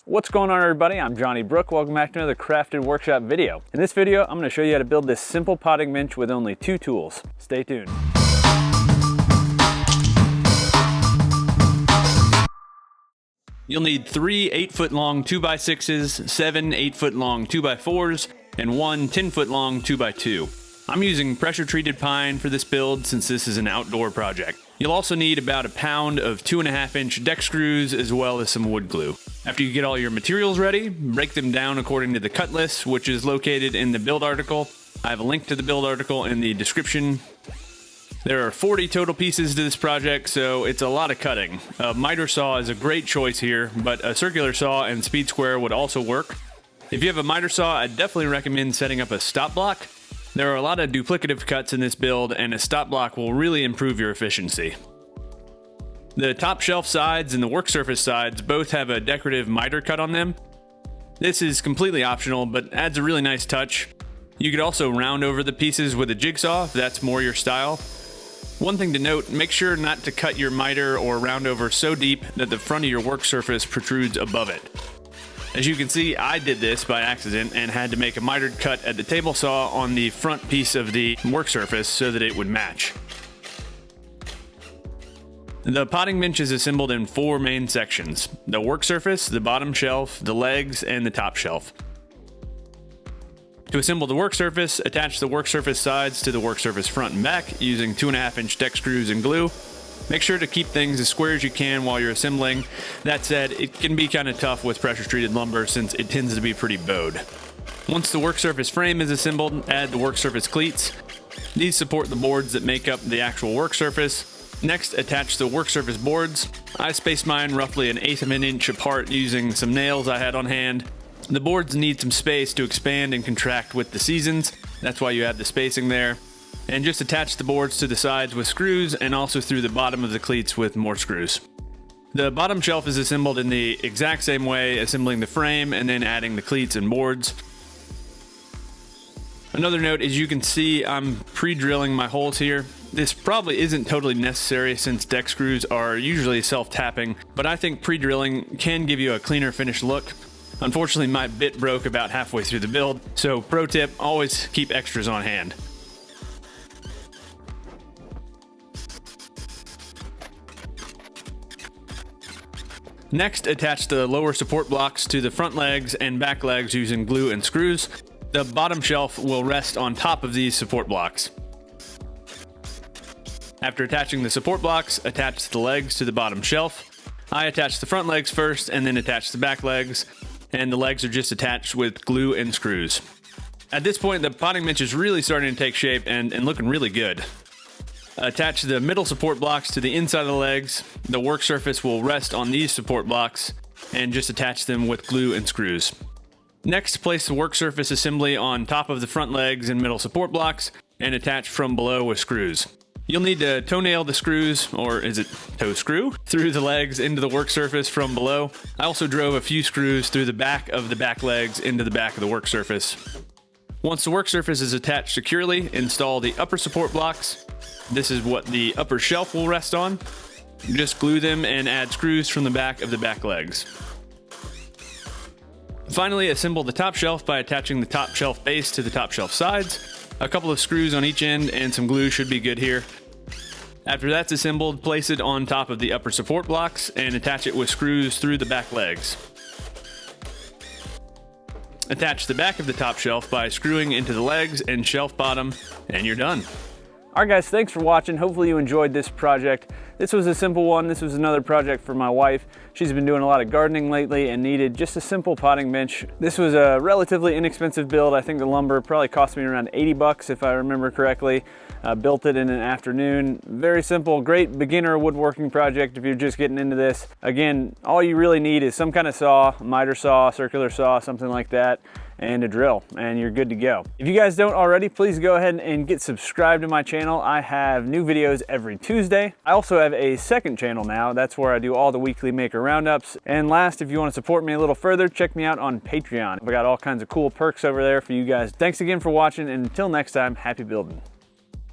What's going on, everybody? I'm Johnny Brook. Welcome back to another Crafted Workshop video. In this video, I'm going to show you how to build this simple potting bench with only 2 tools. Stay tuned. You'll need 3 8-foot long 2x6s, 7 8-foot long 2x4s, and 1 10-foot long 2x2. I'm using pressure treated pine for this build since this is an outdoor project. You'll also need about a pound of 2.5-inch deck screws as well as some wood glue. After you get all your materials ready, break them down according to the cut list, which is located in the build article. I have a link to the build article in the description. There are 40 total pieces to this project, so it's a lot of cutting. A miter saw is a great choice here, but a circular saw and speed square would also work. If you have a miter saw, I'd definitely recommend setting up a stop block. There are a lot of duplicative cuts in this build, and a stop block will really improve your efficiency. The top shelf sides and the work surface sides both have a decorative miter cut on them. This is completely optional, but adds a really nice touch. You could also round over the pieces with a jigsaw if that's more your style. One thing to note, make sure not to cut your miter or round over so deep that the front of your work surface protrudes above it. As you can see, I did this by accident and had to make a mitered cut at the table saw on the front piece of the work surface so that it would match. The potting bench is assembled in 4 main sections: the work surface, the bottom shelf, the legs, and the top shelf. To assemble the work surface, attach the work surface sides to the work surface front and back using 2.5-inch deck screws and glue. Make sure to keep things as square as you can while you're assembling. That said, it can be kind of tough with pressure treated lumber since it tends to be pretty bowed. Once the work surface frame is assembled, add the work surface cleats. These support the boards that make up the actual work surface. Next, attach the work surface boards. I spaced mine roughly 1/8 of an inch apart using some nails I had on hand. The boards need some space to expand and contract with the seasons. That's why you have the spacing there. And just attach the boards to the sides with screws and also through the bottom of the cleats with more screws. The bottom shelf is assembled in the exact same way, assembling the frame and then adding the cleats and boards. Another note is you can see I'm pre-drilling my holes here. This probably isn't totally necessary since deck screws are usually self-tapping, but I think pre-drilling can give you a cleaner finished look. Unfortunately, my bit broke about halfway through the build, so pro tip, always keep extras on hand. Next, attach the lower support blocks to the front legs and back legs using glue and screws. The bottom shelf will rest on top of these support blocks. After attaching the support blocks, attach the legs to the bottom shelf. I attach the front legs first and then attach the back legs, and the legs are just attached with glue and screws. At this point, the potting bench is really starting to take shape and looking really good. Attach the middle support blocks to the inside of the legs. The work surface will rest on these support blocks and just attach them with glue and screws. Next, place the work surface assembly on top of the front legs and middle support blocks and attach from below with screws. You'll need to toenail the screws, or is it toe screw, through the legs into the work surface from below. I also drove a few screws through the back of the back legs into the back of the work surface. Once the work surface is attached securely, install the upper support blocks. This is what the upper shelf will rest on. Just glue them and add screws from the back of the back legs. Finally, assemble the top shelf by attaching the top shelf base to the top shelf sides. A couple of screws on each end and some glue should be good here. After that's assembled, place it on top of the upper support blocks and attach it with screws through the back legs. Attach the back of the top shelf by screwing into the legs and shelf bottom, and you're done. All right, guys, thanks for watching. Hopefully you enjoyed this project. This was a simple one. This was another project for my wife. She's been doing a lot of gardening lately and needed just a simple potting bench. This was a relatively inexpensive build. I think the lumber probably cost me around 80 bucks if I remember correctly. Built it in an afternoon. Very simple, great beginner woodworking project if you're just getting into this. Again, all you really need is some kind of saw, a miter saw, circular saw, something like that, and a drill, and you're good to go. If you guys don't already, please go ahead and get subscribed to my channel. I have new videos every Tuesday. I also have a second channel now. That's where I do all the weekly maker roundups. And last, if you want to support me a little further, check me out on Patreon. I've got all kinds of cool perks over there for you guys. Thanks again for watching, and until next time, happy building.